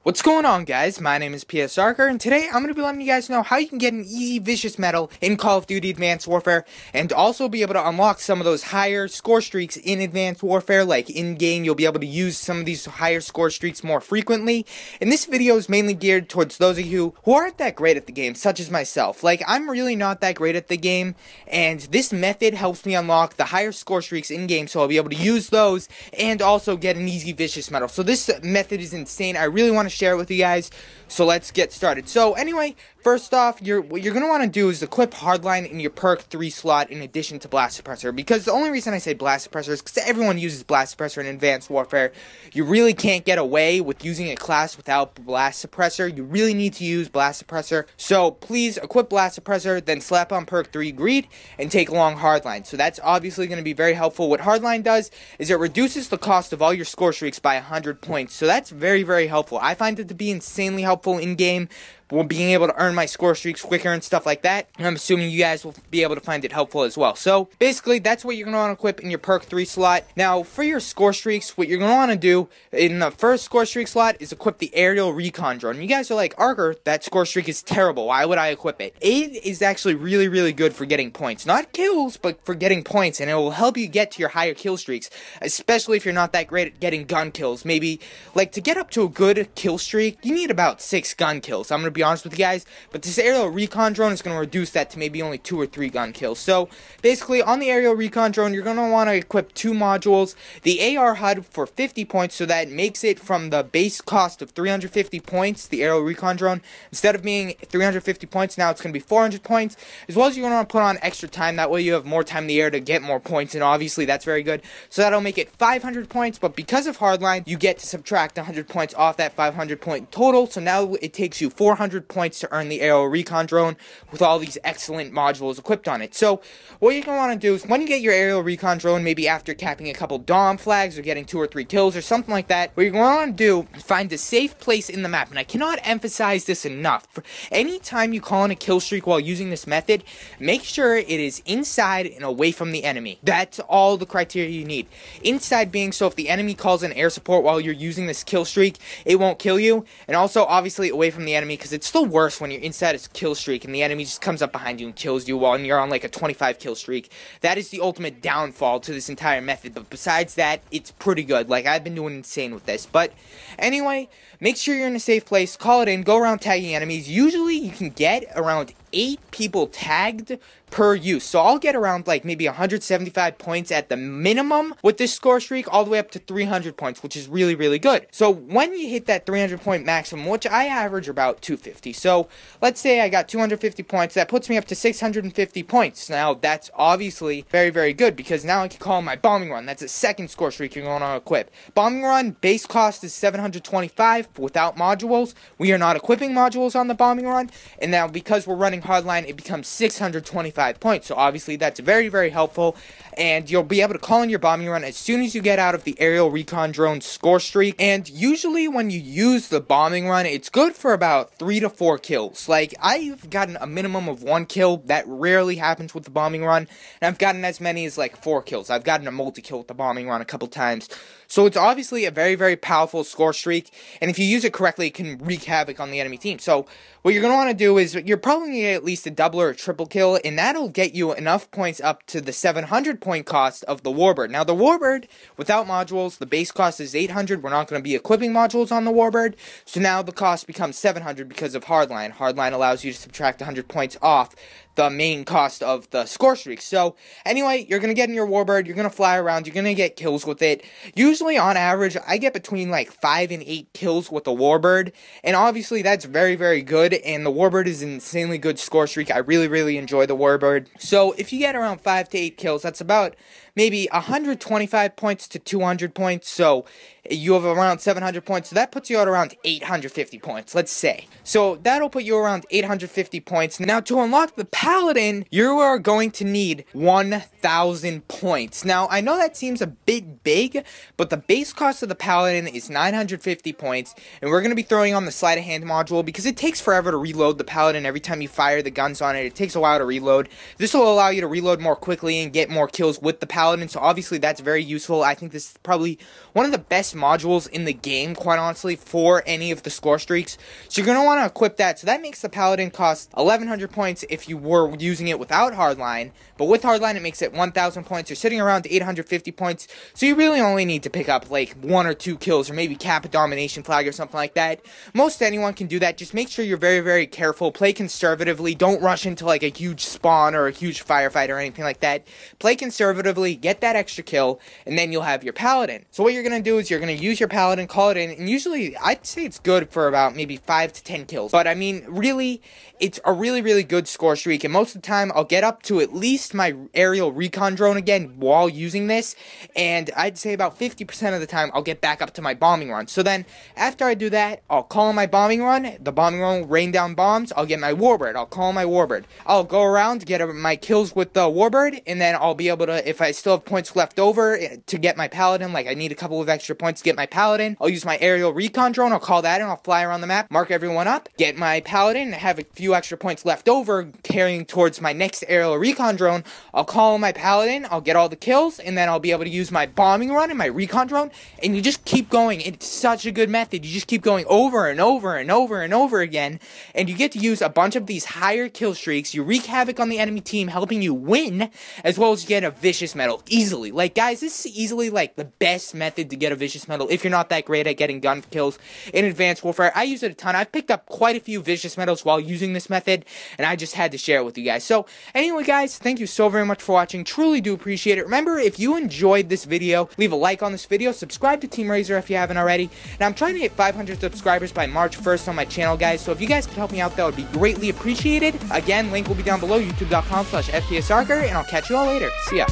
What's going on, guys? My name is RzoRArcer, and today I'm going to be letting you guys know how you can get an easy vicious medal in Call of Duty Advanced Warfare, and also be able to unlock some of those higher score streaks in Advanced Warfare. Like in-game, you'll be able to use some of these higher score streaks more frequently. And this video is mainly geared towards those of you who aren't that great at the game, such as myself. Like, I'm really not that great at the game, and this method helps me unlock the higher score streaks in-game, so I'll be able to use those and also get an easy vicious medal. So this method is insane. I really want to share it with you guys, so let's get started. So anyway, first off, what you're going to want to do is equip Hardline in your perk 3 slot in addition to Blast Suppressor, because the only reason I say Blast Suppressor is because everyone uses Blast Suppressor in Advanced Warfare. You really can't get away with using a class without Blast Suppressor. You really need to use Blast Suppressor, so please equip Blast Suppressor, then slap on perk 3 Greed, and take along Hardline. So that's obviously going to be very helpful. What Hardline does is it reduces the cost of all your score streaks by 100 points, so that's very, very helpful. I find it to be insanely helpful in-game, being able to earn my score streaks quicker and stuff like that. And I'm assuming you guys will be able to find it helpful as well. So basically, that's what you're going to want to equip in your perk 3 slot. Now, for your score streaks, what you're going to want to do in the first score streak slot is equip the aerial recon drone. You guys are like, Archer, that score streak is terrible. Why would I equip it? It is actually really, really good for getting points. Not kills, but for getting points. And it will help you get to your higher kill streaks, especially if you're not that great at getting gun kills. Maybe, like, to get up to a good kill streak, you need about 6 gun kills. I'm going to be honest with you guys, but this aerial recon drone is going to reduce that to maybe only 2 or 3 gun kills. So basically, on the aerial recon drone, you're going to want to equip 2 modules, the AR HUD for 50 points, so that makes it from the base cost of 350 points, the aerial recon drone, instead of being 350 points, now it's going to be 400 points, as well as you're going to want to put on extra time. That way you have more time in the air to get more points, and obviously that's very good. So that'll make it 500 points, but because of Hardline, you get to subtract 100 points off that 500 point total, so now it takes you 400 points to earn the aerial recon drone with all these excellent modules equipped on it. So what you're going to want to do is when you get your aerial recon drone, maybe after capping a couple Dom flags or getting 2 or 3 kills or something like that, what you're going to want to do is find a safe place in the map. And I cannot emphasize this enough. For any time you call in a kill streak while using this method, make sure it is inside and away from the enemy. That's all the criteria you need. Inside being so if the enemy calls in air support while you're using this kill streak, it won't kill you. And also obviously away from the enemy, because it's still worse when you're inside a kill streak and the enemy just comes up behind you and kills you while you're on like a 25 kill streak. That is the ultimate downfall to this entire method, but besides that, it's pretty good. Like, I've been doing insane with this. But anyway, make sure you're in a safe place, call it in, go around tagging enemies. Usually you can get around 8 people tagged per use, so I'll get around like maybe 175 points at the minimum with this score streak, all the way up to 300 points, which is really, really good. So when you hit that 300 point maximum, which I average about 250, so let's say I got 250 points, that puts me up to 650 points. Now that's obviously very, very good, because now I can call my bombing run. That's a second score streak you're going to equip. Bombing run base cost is 725 without modules. We are not equipping modules on the bombing run, and now because we're running Hardline, it becomes 625 points. So obviously that's very, very helpful, and you'll be able to call in your bombing run as soon as you get out of the aerial recon drone score streak. And usually when you use the bombing run, it's good for about 3 to 4 kills. Like, I've gotten a minimum of 1 kill. That rarely happens with the bombing run, and I've gotten as many as like 4 kills. I've gotten a multi-kill with the bombing run a couple times. So it's obviously a very, very powerful score streak, and if you use it correctly, it can wreak havoc on the enemy team. So what you're going to want to do is you're probably going to get at least a double or a triple kill, and that'll get you enough points up to the 700 point cost of the Warbird. Now the Warbird, without modules, the base cost is 800. We're not going to be equipping modules on the Warbird, so now the cost becomes 700 because of Hardline. Hardline allows you to subtract 100 points off the main cost of the score streak. So anyway, you're going to get in your Warbird, you're going to fly around, you're going to get kills with it. Usually on average, I get between like 5 and 8 kills with the Warbird, and obviously that's very, very good, and the Warbird is an insanely good score streak. I really, really enjoy the Warbird. So if you get around 5 to 8 kills, that's about maybe 125 points to 200 points, so you have around 700 points, so that puts you at around 850 points, let's say. So that'll put you around 850 points. Now to unlock the Paladin, you are going to need 1,000 points. Now I know that seems a bit big, but the base cost of the Paladin is 950 points, and we're going to be throwing on the sleight of hand module because it takes forever to reload the Paladin. Every time you fire the guns on it, it takes a while to reload. This will allow you to reload more quickly and get more kills with the Paladin paladin, so obviously that's very useful. I think this is probably one of the best modules in the game, quite honestly, for any of the score streaks. So you're going to want to equip that. So that makes the paladin cost 1100 points if you were using it without hardline, but with hardline it makes it 1000 points. You're sitting around 850 points, so you really only need to pick up like 1 or 2 kills, or maybe cap a domination flag or something like that. Most anyone can do that. Just make sure you're very, very careful. Play conservatively. Don't rush into like a huge spawn or a huge firefight or anything like that. Play conservatively, get that extra kill, and then you'll have your paladin. So what you're going to do is you're going to use your paladin, call it in, and usually I'd say it's good for about maybe 5 to 10 kills. But I mean, really, it's a really, really good score streak, and most of the time I'll get up to at least my aerial recon drone again while using this, and I'd say about 50% of the time I'll get back up to my bombing run. So then after I do that, I'll call in my bombing run. The bombing run will rain down bombs. I'll get my warbird. I'll call in my warbird. I'll go around, get my kills with the warbird, and then I'll be able to, if I still have points left over to get my paladin, like I need a couple of extra points to get my paladin, I'll use my aerial recon drone. I'll call that in. I'll fly around the map, mark everyone up, get my paladin, have a few extra points left over carrying towards my next aerial recon drone. I'll call in my paladin. I'll get all the kills, and then I'll be able to use my bombing run and my recon drone, and you just keep going. It's such a good method. You just keep going over and over and over and over again, and you get to use a bunch of these higher kill streaks. You wreak havoc on the enemy team, helping you win, as well as get a vicious medal easily. Like, guys, this is easily like the best method to get a vicious medal if you're not that great at getting gun kills in Advanced Warfare. I use it a ton. I've picked up quite a few vicious medals while using this method, and I just had to share it with you guys. So anyway, guys, thank you so very much for watching. Truly do appreciate it. Remember, if you enjoyed this video, leave a like on this video, subscribe to Team RzoR if you haven't already, and I'm trying to hit 500 subscribers by March 1st on my channel, guys, so if you guys could help me out, that would be greatly appreciated. Again, link will be down below, youtube.com/FPSRzoRarcer, and I'll catch you all later. See ya.